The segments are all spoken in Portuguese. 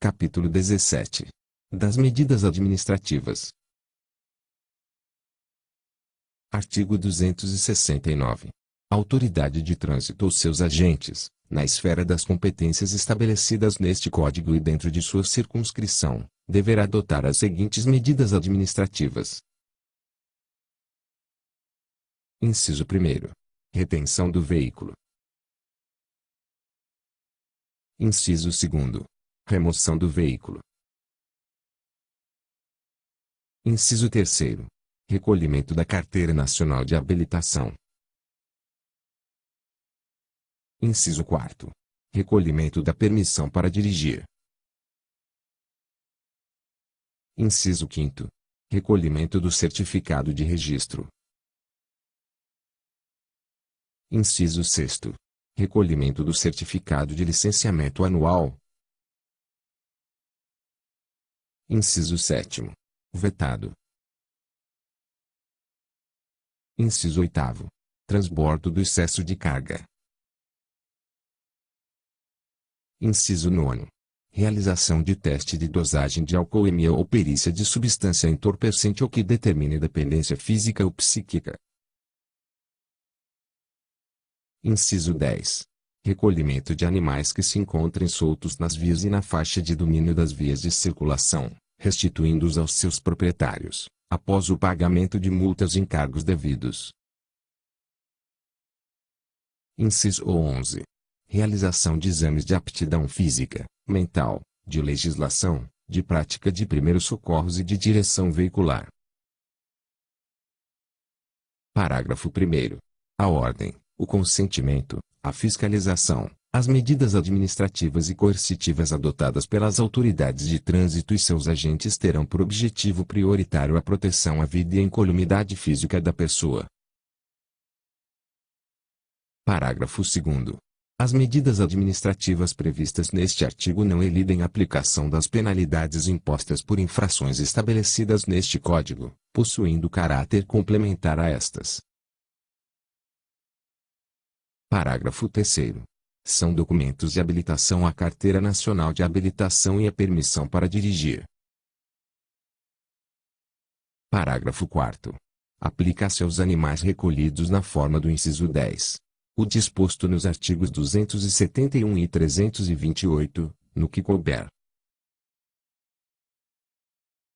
Capítulo 17. Das medidas administrativas. Artigo 269. A autoridade de trânsito ou seus agentes, na esfera das competências estabelecidas neste Código e dentro de sua circunscrição, deverá adotar as seguintes medidas administrativas. Inciso 1º. Retenção do veículo. Inciso 2º. Remoção do veículo. Inciso 3º. Recolhimento da Carteira Nacional de Habilitação. Inciso 4º. Recolhimento da permissão para dirigir. Inciso 5º. Recolhimento do certificado de registro. Inciso 6º. Recolhimento do certificado de licenciamento anual. Inciso 7º. Vetado. Inciso 8º. Transbordo do excesso de carga. Inciso 9º. Realização de teste de dosagem de alcoolemia ou perícia de substância entorpecente ou que determine dependência física ou psíquica. Inciso 10. Recolhimento de animais que se encontrem soltos nas vias e na faixa de domínio das vias de circulação, restituindo-os aos seus proprietários, após o pagamento de multas e encargos devidos. Inciso 11. Realização de exames de aptidão física, mental, de legislação, de prática de primeiros socorros e de direção veicular. Parágrafo 1º. A ordem, o consentimento, a fiscalização, as medidas administrativas e coercitivas adotadas pelas autoridades de trânsito e seus agentes terão por objetivo prioritário a proteção à vida e à incolumidade física da pessoa. Parágrafo 2º. As medidas administrativas previstas neste artigo não elidem a aplicação das penalidades impostas por infrações estabelecidas neste Código, possuindo caráter complementar a estas. Parágrafo 3º. São documentos de habilitação a Carteira Nacional de Habilitação e a permissão para dirigir. Parágrafo 4º. Aplica-se aos animais recolhidos na forma do inciso 10. O disposto nos artigos 271 e 328, no que couber.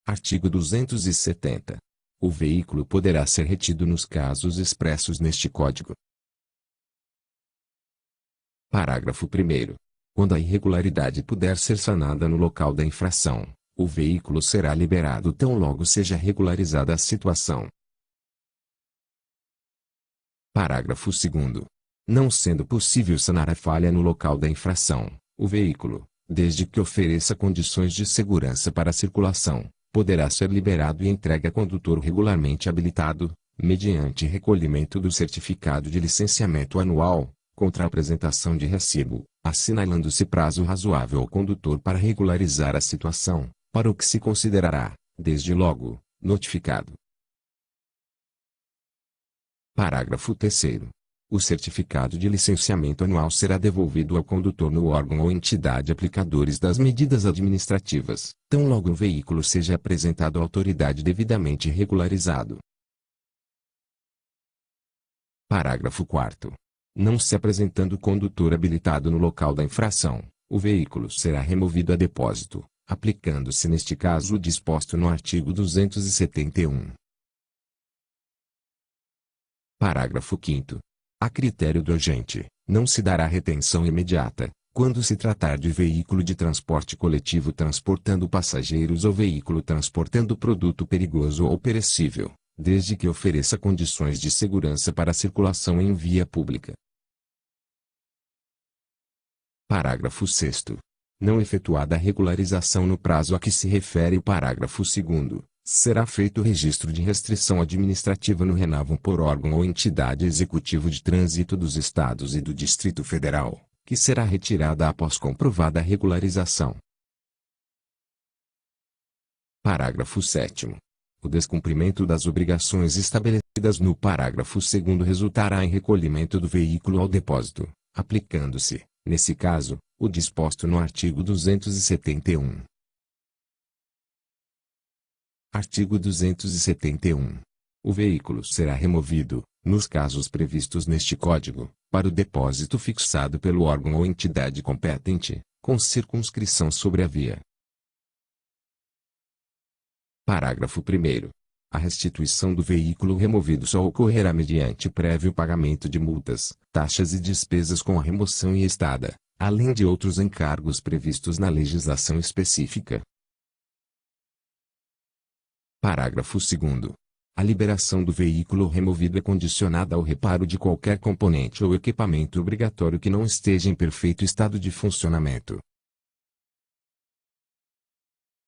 Artigo 270. O veículo poderá ser retido nos casos expressos neste Código. Parágrafo 1º. Quando a irregularidade puder ser sanada no local da infração, o veículo será liberado tão logo seja regularizada a situação. Parágrafo 2º. Não sendo possível sanar a falha no local da infração, o veículo, desde que ofereça condições de segurança para a circulação, poderá ser liberado e entregue a condutor regularmente habilitado, mediante recolhimento do certificado de licenciamento anual, contra a apresentação de recibo, assinalando-se prazo razoável ao condutor para regularizar a situação, para o que se considerará, desde logo, notificado. Parágrafo 3º. O certificado de licenciamento anual será devolvido ao condutor no órgão ou entidade aplicadores das medidas administrativas, tão logo o veículo seja apresentado à autoridade devidamente regularizado. Parágrafo 4º. Não se apresentando condutor habilitado no local da infração, o veículo será removido a depósito, aplicando-se neste caso o disposto no artigo 271. Parágrafo 5º. A critério do agente, não se dará retenção imediata, quando se tratar de veículo de transporte coletivo transportando passageiros ou veículo transportando produto perigoso ou perecível, desde que ofereça condições de segurança para a circulação em via pública. Parágrafo 6º. Não efetuada a regularização no prazo a que se refere o parágrafo 2º, será feito o registro de restrição administrativa no RENAVO por órgão ou entidade executivo de trânsito dos Estados e do Distrito Federal, que será retirada após comprovada a regularização. Parágrafo 7º. O descumprimento das obrigações estabelecidas no parágrafo 2º resultará em recolhimento do veículo ao depósito, aplicando-se, nesse caso, o disposto no artigo 271. Artigo 271. O veículo será removido, nos casos previstos neste Código, para o depósito fixado pelo órgão ou entidade competente, com circunscrição sobre a via. Parágrafo 1º. A restituição do veículo removido só ocorrerá mediante prévio pagamento de multas, taxas e despesas com a remoção e estada, além de outros encargos previstos na legislação específica. Parágrafo 2º. A liberação do veículo removido é condicionada ao reparo de qualquer componente ou equipamento obrigatório que não esteja em perfeito estado de funcionamento.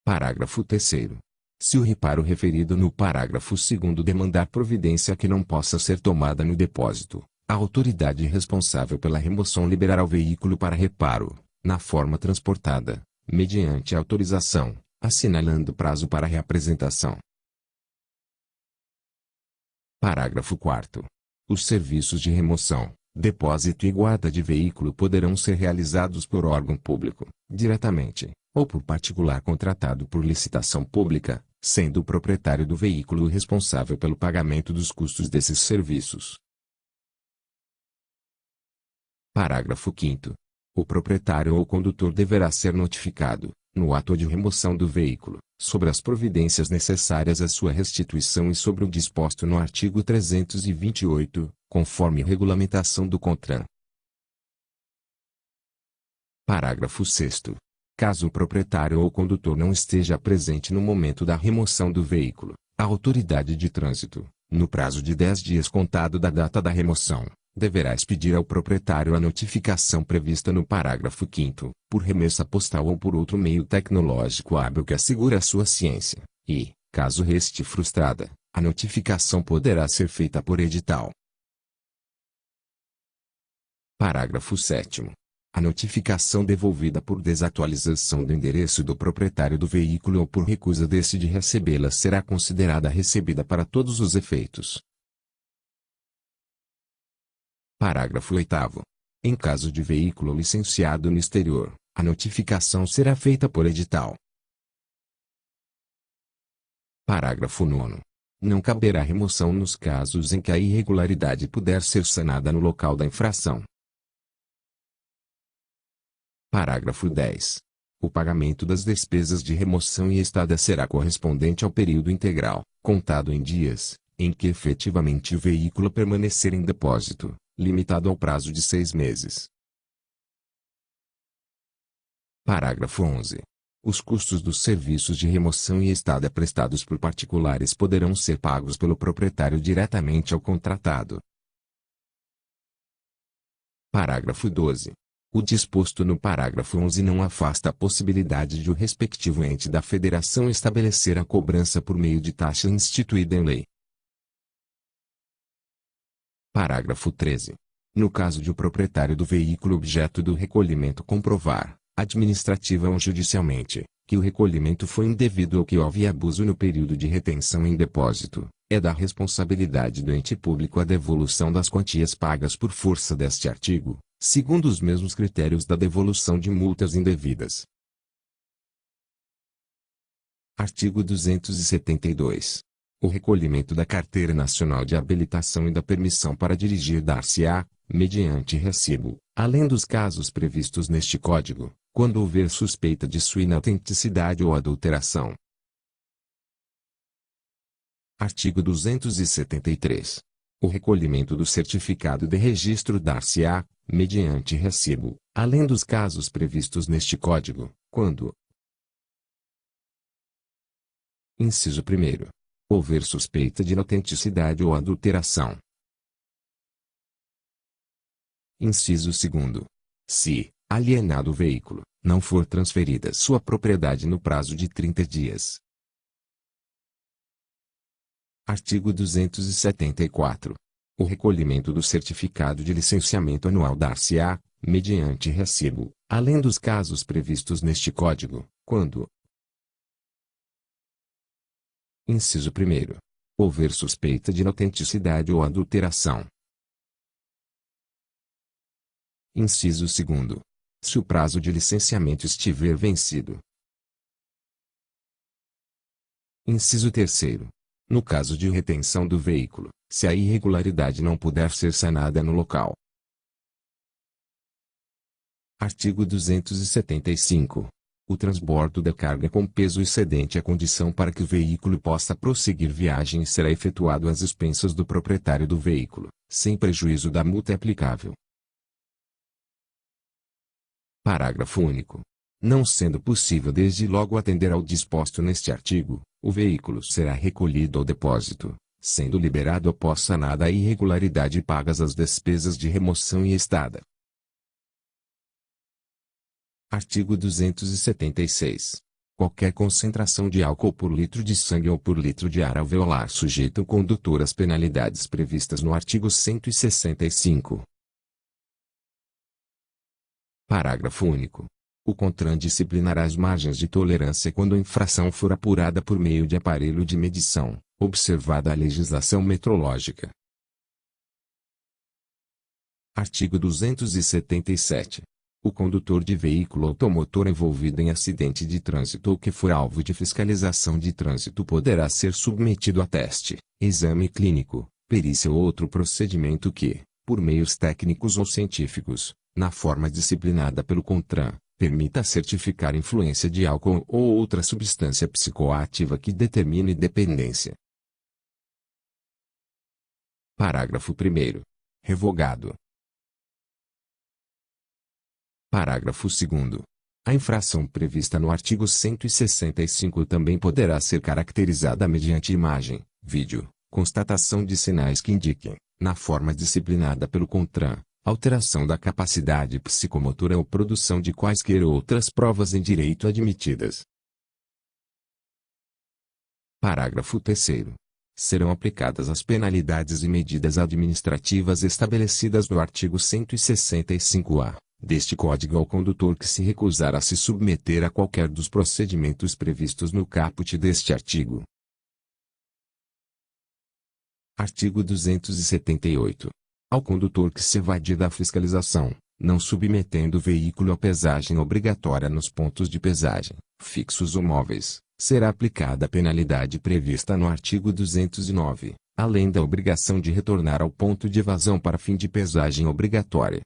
Parágrafo 3º. Se o reparo referido no parágrafo 2º demandar providência que não possa ser tomada no depósito, a autoridade responsável pela remoção liberará o veículo para reparo, na forma transportada, mediante autorização, assinalando prazo para reapresentação. Parágrafo 4º. Os serviços de remoção, depósito e guarda de veículo poderão ser realizados por órgão público, diretamente, ou por particular contratado por licitação pública, sendo o proprietário do veículo o responsável pelo pagamento dos custos desses serviços. Parágrafo 5º. O proprietário ou condutor deverá ser notificado, no ato de remoção do veículo, sobre as providências necessárias à sua restituição e sobre o disposto no artigo 328, conforme regulamentação do CONTRAN. Parágrafo 6º. Caso o proprietário ou condutor não esteja presente no momento da remoção do veículo, a autoridade de trânsito, no prazo de 10 dias contado da data da remoção, deverá expedir ao proprietário a notificação prevista no parágrafo 5º, por remessa postal ou por outro meio tecnológico hábil que assegure a sua ciência, e, caso reste frustrada, a notificação poderá ser feita por edital. Parágrafo 7º. A notificação devolvida por desatualização do endereço do proprietário do veículo ou por recusa deste de recebê-la será considerada recebida para todos os efeitos. Parágrafo 8º. Em caso de veículo licenciado no exterior, a notificação será feita por edital. Parágrafo 9º. Não caberá remoção nos casos em que a irregularidade puder ser sanada no local da infração. Parágrafo 10. O pagamento das despesas de remoção e estada será correspondente ao período integral, contado em dias, em que efetivamente o veículo permanecer em depósito, limitado ao prazo de 6 meses. Parágrafo 11. Os custos dos serviços de remoção e estada prestados por particulares poderão ser pagos pelo proprietário diretamente ao contratado. Parágrafo 12. O disposto no parágrafo 11 não afasta a possibilidade de o respectivo ente da federação estabelecer a cobrança por meio de taxa instituída em lei. Parágrafo 13. No caso de o proprietário do veículo objeto do recolhimento comprovar, administrativa ou judicialmente, que o recolhimento foi indevido ou que houve abuso no período de retenção em depósito, é da responsabilidade do ente público a devolução das quantias pagas por força deste artigo, segundo os mesmos critérios da devolução de multas indevidas. Artigo 272. O recolhimento da Carteira Nacional de Habilitação e da permissão para dirigir dar-se-á, mediante recibo, além dos casos previstos neste Código, quando houver suspeita de sua inautenticidade ou adulteração. Artigo 273. O recolhimento do certificado de registro dar-se-á, mediante recibo, além dos casos previstos neste Código, quando: Inciso 1º. Houver suspeita de inautenticidade ou adulteração. Inciso 2º. Se, alienado o veículo, não for transferida sua propriedade no prazo de 30 dias. Artigo 274. O recolhimento do certificado de licenciamento anual dar-se-á, mediante recibo, além dos casos previstos neste Código, quando: Inciso 1º. Houver suspeita de inautenticidade ou adulteração. Inciso 2º. se o prazo de licenciamento estiver vencido. Inciso 3º. No caso de retenção do veículo, se a irregularidade não puder ser sanada no local. Artigo 275. O transbordo da carga com peso excedente à condição para que o veículo possa prosseguir viagem será efetuado às expensas do proprietário do veículo, sem prejuízo da multa aplicável. Parágrafo único. Não sendo possível desde logo atender ao disposto neste artigo, o veículo será recolhido ao depósito, sendo liberado após sanada a irregularidade e pagas as despesas de remoção e estada. Artigo 276. Qualquer concentração de álcool por litro de sangue ou por litro de ar alveolar sujeita o condutor às penalidades previstas no artigo 165. Parágrafo único. O CONTRAN disciplinará as margens de tolerância quando a infração for apurada por meio de aparelho de medição, observada a legislação metrológica. Artigo 277. O condutor de veículo automotor envolvido em acidente de trânsito ou que for alvo de fiscalização de trânsito poderá ser submetido a teste, exame clínico, perícia ou outro procedimento que, por meios técnicos ou científicos, na forma disciplinada pelo CONTRAN, permita certificar influência de álcool ou outra substância psicoativa que determine dependência. Parágrafo 1º. Revogado. Parágrafo 2º. A infração prevista no artigo 165 também poderá ser caracterizada mediante imagem, vídeo, constatação de sinais que indiquem, na forma disciplinada pelo CONTRAN, alteração da capacidade psicomotora ou produção de quaisquer outras provas em direito admitidas. Parágrafo 3º. Serão aplicadas as penalidades e medidas administrativas estabelecidas no artigo 165-A deste Código ao condutor que se recusar a se submeter a qualquer dos procedimentos previstos no caput deste artigo. Artigo 278. Ao condutor que se evadir da fiscalização, não submetendo o veículo a pesagem obrigatória nos pontos de pesagem, fixos ou móveis, será aplicada a penalidade prevista no artigo 209, além da obrigação de retornar ao ponto de evasão para fim de pesagem obrigatória.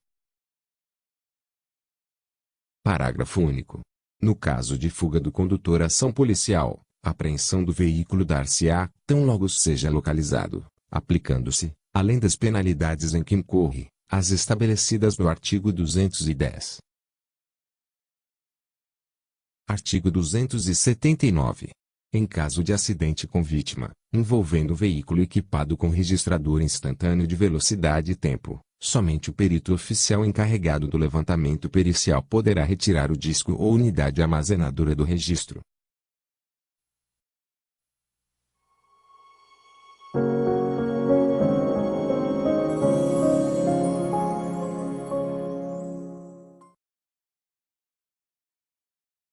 Parágrafo único. No caso de fuga do condutor à ação policial, a apreensão do veículo dar-se-á, tão logo seja localizado, aplicando-se, além das penalidades em que incorre, as estabelecidas no artigo 210. Artigo 279. Em caso de acidente com vítima, envolvendo veículo equipado com registrador instantâneo de velocidade e tempo, somente o perito oficial encarregado do levantamento pericial poderá retirar o disco ou unidade armazenadora do registro.